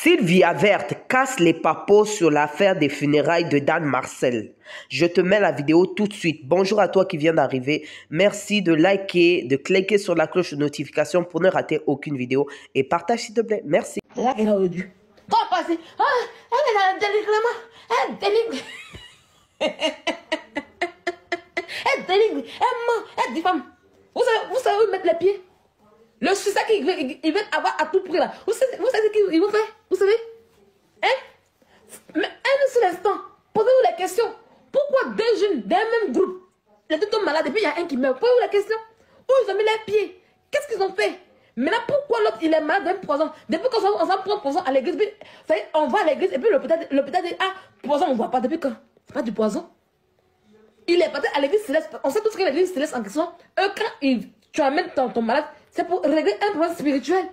Sylvia Verte casse les papos sur l'affaire des funérailles de Dan Marcel. Je te mets la vidéo tout de suite. Bonjour à toi qui viens d'arriver. Merci de liker, de cliquer sur la cloche de notification pour ne rater aucune vidéo. Et partage s'il te plaît. Merci. Là, elle aurait dû. Quand passer, elle est dans le délivrement. Elle déligre. Elle ment. Elle diffame. Vous savez où mettre les pieds? Le succès qu'il veut avoir à tout prix là. Vous savez ce qu'ils vont faire? Vous savez? Hein? Mais un seul instant, posez-vous la question. Pourquoi deux jeunes d'un même groupe, les deux tombent malades et puis il y a un qui meurt? Posez-vous la question. Où ils ont mis les pieds? Qu'est-ce qu'ils ont fait? Maintenant, pourquoi l'autre il est malade d'un poison? Depuis qu'on s'en prend poison à l'église, on va à l'église et puis l'hôpital dit ah, poison on ne voit pas. Depuis quand? C'est pas du poison. Il est parti à l'église céleste. On sait tous que l'église céleste en question, eux, quand tu amènes ton malade, c'est pour régler un problème spirituel.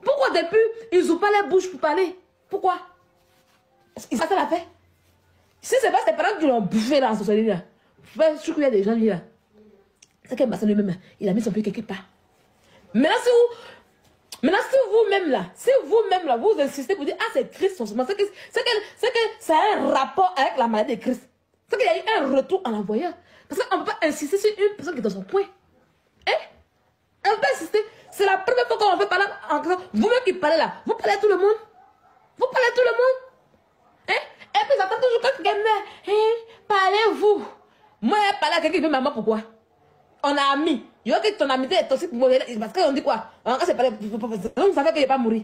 Pourquoi depuis, ils n'ouvrent pas les bouches pour parler? Pourquoi? Ils savent la paix. Si c'est pas ses parents qui l'ont bouffé dans la société là, je suis sûr qu'il y a des gens là. C'est qu'un bassin lui-même, il a mis son pied quelque part. Maintenant, si vous-même là, vous insistez pour dire ah c'est Christ, c'est que ça a un rapport avec la maladie de Christ. C'est qu'il y a eu un retour en l'envoyant. Parce qu'on ne peut pas insister sur une personne qui est dans son coin. Hein? On peut insister. C'est la première fois qu'on fait parler en classe. Vous-même qui parlez là, vous parlez à tout le monde. Vous parlez à tout le monde. Hein? Et puis j'attends toujours quand quelqu'un meurt. Hein? Parlez-vous. Moi, je parle à quelqu'un qui veut maman, pourquoi? On a ami. Il veut que ton amitié est toxique. Parce qu'on dit quoi? On s'est parlé. Donc, ça fait qu'il ne va pas mourir.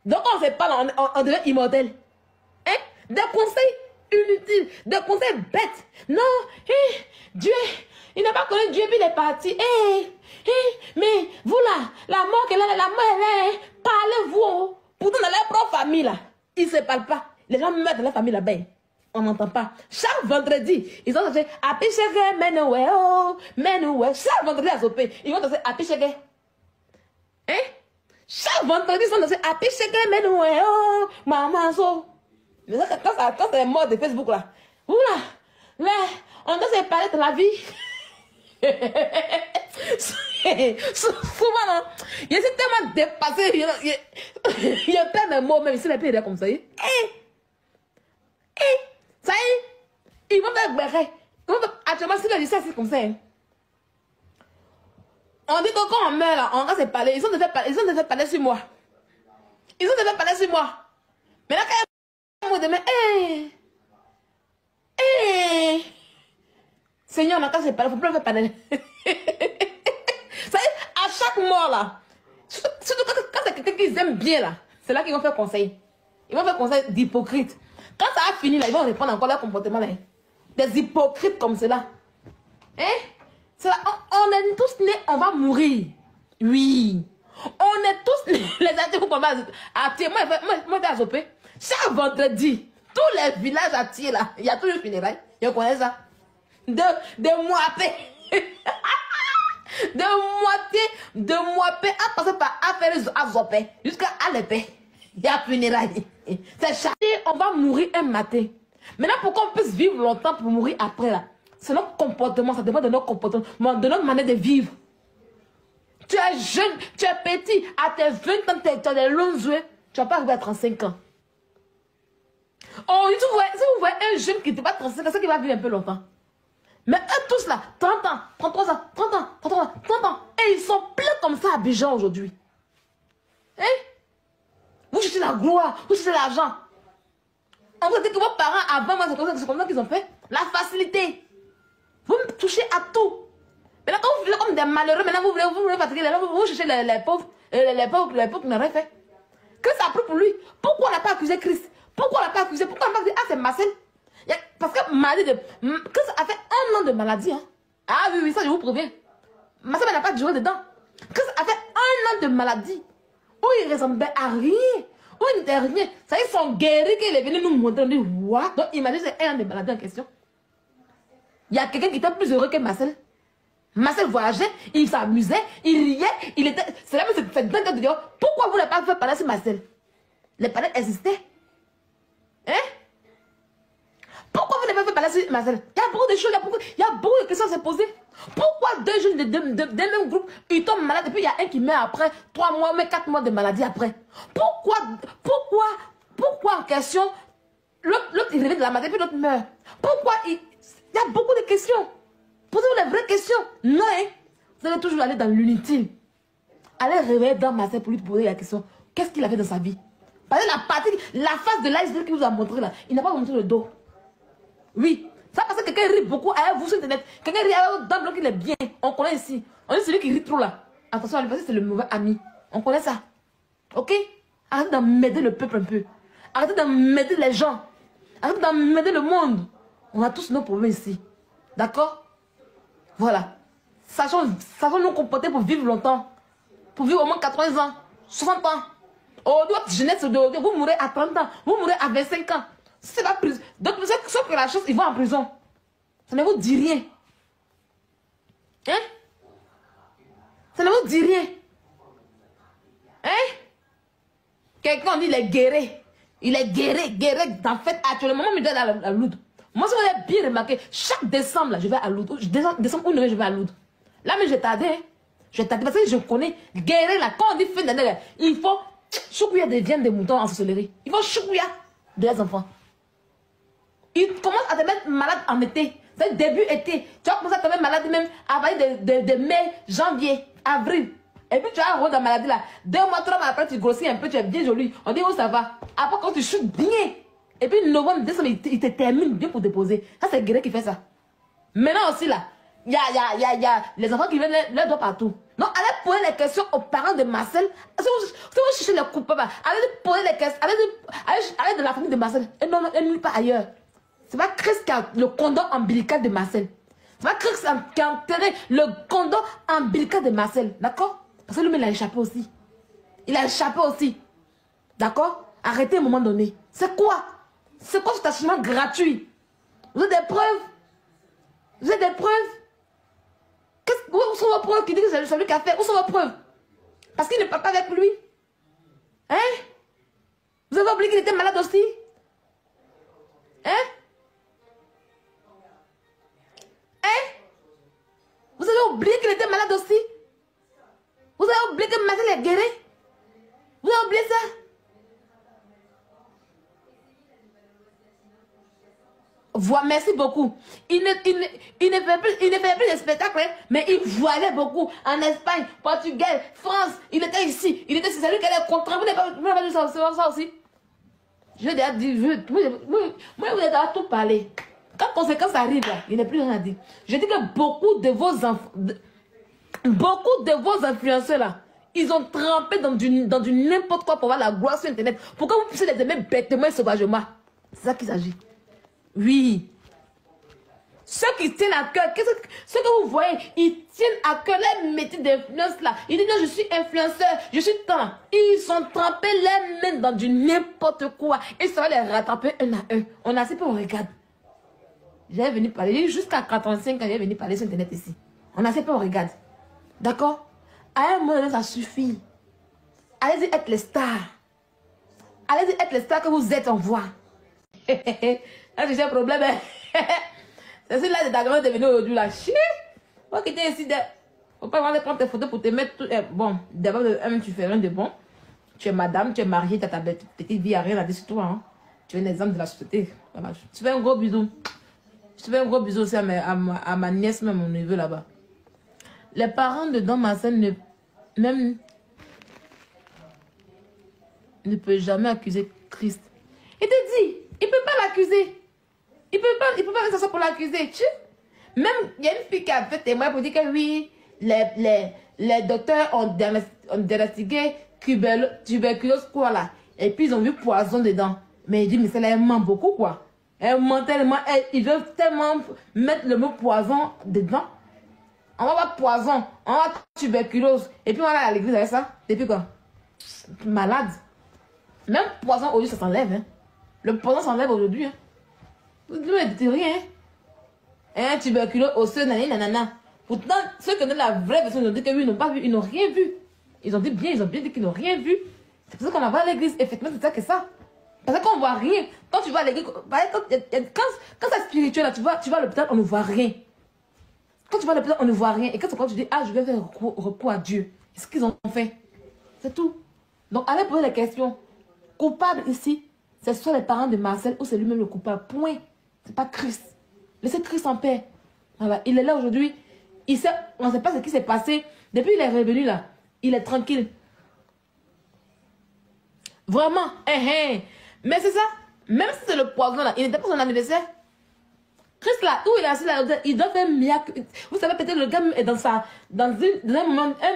Donc, on se parle, on devient immortel. Hein? Des conseils inutiles, des conseils bêtes. Non, Dieu, il n'a pas connu Dieu, puis il est parti. Mais vous là, la mort qu'elle a, la mort elle est, parlez-vous. Pourtant, dans leur propre famille là, ils ne se parlent pas. Les gens meurent dans leur famille là-bas. On n'entend pas. Chaque vendredi, ils ont dansé Happy Shege, Menoué, oh, Menoué. Chaque vendredi à Zopé, ils vont danser Happy Shege. Hein? Chaque vendredi, ils vont danser Happy Shege, Menoué, oh, Maman, so. Mais quand c'est mort de Facebook là, oula, là, on doit se parler de la vie. Souvent, non, il est tellement dépassé, il y a plein de mots, même si les pieds comme ça. Ça y est, ils vont faire béret. Actuellement, si le lycée c'est comme ça. On dit que quand on meurt là, on va se parler, ils ont déjà parler sur moi. Ils ont déjà parlé sur moi. Mais là, quand demain, Seigneur, on a qu'à se parler, il ne faut plus faire parler. Ça y est, à chaque mort là, surtout quand c'est quelqu'un qu'ils aiment bien là, c'est là qu'ils vont faire conseil. Ils vont faire conseil d'hypocrite. Quand ça a fini là, ils vont reprendre encore leur comportement là. Des hypocrites comme cela. Hein? On est tous nés, on va mourir. Oui. On est tous nés, les adultes qu'on va attirer. Moi, je vais à Zopé. Chaque vendredi, tous les villages attirés là, il y a toujours une funéraille. Je connais ça. De moipé. De moipé à passer par affaire à Zopé jusqu'à Alépé. Il y a funéraille. C'est chaque on va mourir un matin. Maintenant, pour qu'on puisse vivre longtemps pour mourir après là, c'est notre comportement, ça dépend de notre comportement, de notre manière de vivre. Tu es jeune, tu es petit, à tes 20 ans, tu as des longs yeux, tu vas pas arriver à 35 ans. Oh, si vous voyez un jeune qui n'est pas 35 ans, c'est qu'il va vivre un peu longtemps. Mais eux tous là, 30 ans, 33 ans, 30 ans, 33 ans, 30 ans, et ils sont pleins comme ça à Abidjan aujourd'hui. Hein? Vous cherchez la gloire, vous cherchez l'argent. On vous dit que vos parents avant, moi, c'est comme ça qu'ils ont fait. La facilité. Vous me touchez à tout. Maintenant, quand vous vivez comme des malheureux, maintenant vous voulez fatiguer les gens, vous cherchez les pauvres, les pauvres qui n'ont rien fait. Que ça a pris pour lui? Pourquoi on n'a pas accusé Christ? Pourquoi on n'a pas accusé? Pourquoi on n'a pas dit ah c'est Marcel? Parce que maladie Christ a fait 1 an de maladie. Hein? Ah oui, ça je vous préviens. Marcel n'a pas duré dedans. Christ a fait 1 an de maladie. Où il ressemblait à rien. Où il n'était rien. Ça ils sont guéris qu'il est venu nous montrer. On dit what? Donc imaginez c'est 1 an de maladie en question. Il y a quelqu'un qui était plus heureux que Marcel. Marcel voyageait, il s'amusait, il riait, il était... C'est là même cette dingue de dire, pourquoi vous n'avez pas fait parler sur Marcel? Les parents existaient. Hein? Pourquoi vous n'avez pas fait parler sur Marcel? Il y a beaucoup de choses, il y a beaucoup de questions à se poser. Pourquoi 2 jeunes d'un même groupe, ils tombent malades et puis il y a un qui meurt après 3 mois, mais 4 mois de maladie après? Pourquoi question, l'autre il réveille de la matinée, puis l'autre meurt. Pourquoi il y a beaucoup de questions. Posez-vous les vraies questions. Non, hein? Vous allez toujours aller dans l'inutile. Allez réveiller dans Marcel pour lui poser la question. Qu'est-ce qu'il a fait dans sa vie? Parce que la face de l'iceberg qu'il vous a montré là, il n'a pas montré le dos. Oui. Ça parce que quelqu'un rit beaucoup avec vous sur internet. Quelqu'un rit avec dans le bloc, il est bien. On connaît ici. On est celui qui rit trop là. Attention à lui parce que c'est le mauvais ami. On connaît ça. Ok? Arrêtez d'emmerder le peuple un peu. Arrêtez d'emmerder les gens. Arrêtez d'emmerder le monde. On a tous nos problèmes ici. D'accord? Voilà. Sachons nous comporter pour vivre longtemps. Pour vivre au moins 80 ans, 60 ans. Oh, votre jeunesse, vous mourrez à 30 ans, vous mourrez à 25 ans. C'est pas prison. Donc, sauf que la chose, ils vont en prison. Ça ne vous dit rien. Hein? Ça ne vous dit rien. Hein? Quelqu'un dit il est guéri. Il est guéri. En fait, actuellement, moi, je vais aller à Lourdes. Moi, si vous avez bien remarqué, chaque décembre, là, je vais à Lourdes. Décembre ou je vais à Lourdes. Là, mais j'ai tardé. Hein? J'ai tardé parce que je connais. Guérir, là, quand on dit fin d'année, il faut choukouya des viandes des moutons en sorcellerie. Il faut choukouya des enfants. Il commence à te mettre malade en été. C'est début été. Tu vas commencer à te mettre malade même à partir de mai, janvier, avril. Et puis tu as un rôle de maladie là. 2 mois, 3 mois après, tu grossis un peu, tu es bien joli. On dit où ça va. Après, quand tu chutes bien. Et puis novembre, décembre, il te termine bien pour déposer. Ça, c'est Guéret qui fait ça. Maintenant aussi là, il y a les enfants qui viennent leur doigts partout. Donc, allez poser les questions aux parents de Marcel. Si vous cherchez les coupables, allez poser les questions. Allez de la famille de Marcel. Et non, nulle part ailleurs. C'est pas Christ qui a le condom ombilical de Marcel. C'est pas Christ qui a enterré le condom ombilical de Marcel. D'accord? Parce que lui, il a échappé aussi. Il a échappé aussi. D'accord? Arrêtez à un moment donné. C'est quoi? C'est quoi cet attachement gratuit? Vous avez des preuves? Vous avez des preuves? Où sont vos preuves qui disent que c'est lui qui a fait? Où sont vos preuves? Parce qu'il ne parle pas avec lui. Hein? Vous avez oublié qu'il était malade aussi? Hein? Hein? Vous avez oublié qu'il était malade aussi? Vous avez oublié que Marcel est guéri? Vous avez oublié ça? Voilà, merci beaucoup. Il ne fait plus de spectacles, hein, mais il voilait beaucoup. En Espagne, Portugal, France, il était ici. Il était ici. C'est lui qui allait contre. Vous n'avez pas dit ça aussi? Je l'ai déjà dit. Moi, vous avez déjà tout parlé. Quand conséquence arrive, là, il n'y a plus rien à dire. Je dis que beaucoup de vos influenceurs, là, ils ont trempé dans du n'importe quoi pour avoir la gloire sur Internet. Pourquoi vous puissiez les aimer bêtement et sauvagement? C'est ça qu'il s'agit. Oui. Ceux qui tiennent à cœur, ceux que vous voyez, ils tiennent à cœur les métiers d'influence là. Ils disent non, je suis influenceur, je suis tant. Ils sont trempés les mains dans du n'importe quoi. Et ça va les rattraper un à un. On a assez peu, on regarde. J'avais venu parler, jusqu'à 45 ans, j'avais venu parler sur Internet ici. On a assez peu, on regarde. D'accord? À un moment donné, ça suffit. Allez-y être les stars. Allez-y être les stars que vous êtes en voix. Là, j'ai un problème. C'est celui-là de ta grand-mère est venu aujourd'hui là. Moi qui étais ici, faut pas vraiment prendre tes photos pour te mettre tout. Bon, d'abord, tu fais rien de bon. Tu es madame, tu es mariée, tu as ta petite vie, il n'y a rien à dire sur toi. Hein. Tu es un exemple de la société. Voilà. Je te fais un gros bisou. Je te fais un gros bisou aussi à ma nièce, même mon neveu là-bas. Les parents de Don Marcel ne peuvent jamais accuser Christ. Il te dit, il ne peut pas l'accuser. Il ne peut pas faire ça pour l'accuser. Même, il y a une fille qui a fait témoin pour dire que oui, les docteurs ont diagnostiqué tuberculose quoi là. Et puis ils ont vu poison dedans. Mais il dit, mais ça elle ment beaucoup quoi. Elle ment tellement, ils veulent tellement mettre le mot poison dedans. On va voir poison, on va voir tuberculose. Et puis on va aller à l'église avec ça. Depuis quoi? Malade. Même poison aujourd'hui ça s'enlève. Hein. Le poison s'enlève aujourd'hui. Hein. Vous ne dites rien. Hein, tuberculose, osseux, nanana. Pourtant, ceux qui ont la vraie version, ils ont dit que oui, ils n'ont pas vu, ils n'ont rien vu. Ils ont bien dit qu'ils n'ont rien vu. C'est pour ça qu'on va à l'église. Effectivement, c'est ça que ça. Parce qu'on ne voit rien. Quand tu vas à l'église, quand c'est spirituel, là, tu vas à l'hôpital, on ne voit rien. Quand tu vas à l'hôpital, on ne voit rien. Et quand tu dis, ah, je vais faire recours à Dieu. C'est ce qu'ils ont fait. C'est tout. Donc, allez poser des questions. Coupable ici, C'est soit les parents de Marcel ou c'est lui-même le coupable. Point. C'est pas Christ. Laissez Christ en paix. Voilà. Il est là aujourd'hui. Il sait, on ne sait pas ce qui s'est passé. Depuis qu'il est revenu là, il est tranquille. Vraiment. Mais c'est ça. Même si c'est le poison là, il n'était pas son anniversaire. Christ là, où il est assis là, il doit faire miracle. Vous savez, peut-être le gars est dans un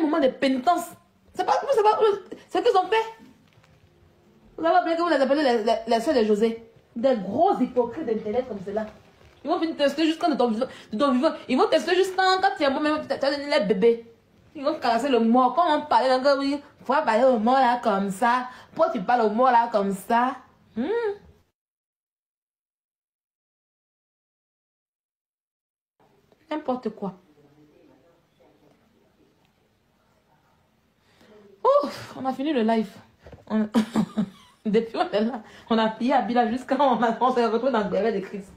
moment de pénitence. C'est pas ce qu'ils ont fait. Vous avez oublié que vous les appelez les soeurs de José. Des gros hypocrites d'internet comme cela. Ils vont venir tester jusqu'à de ton vivant. Ils vont tester jusqu'à quand tu es bon, même tu as donné les bébés. Ils vont caresser le mort. Quand on parle, il faut parler au mort là comme ça. Pourquoi tu parles au mort là comme ça? N'importe quoi. Ouf, on a fini le live. Depuis on est là, on a pillé Abila jusqu'à on s'est retrouvé dans le derrière de Christ.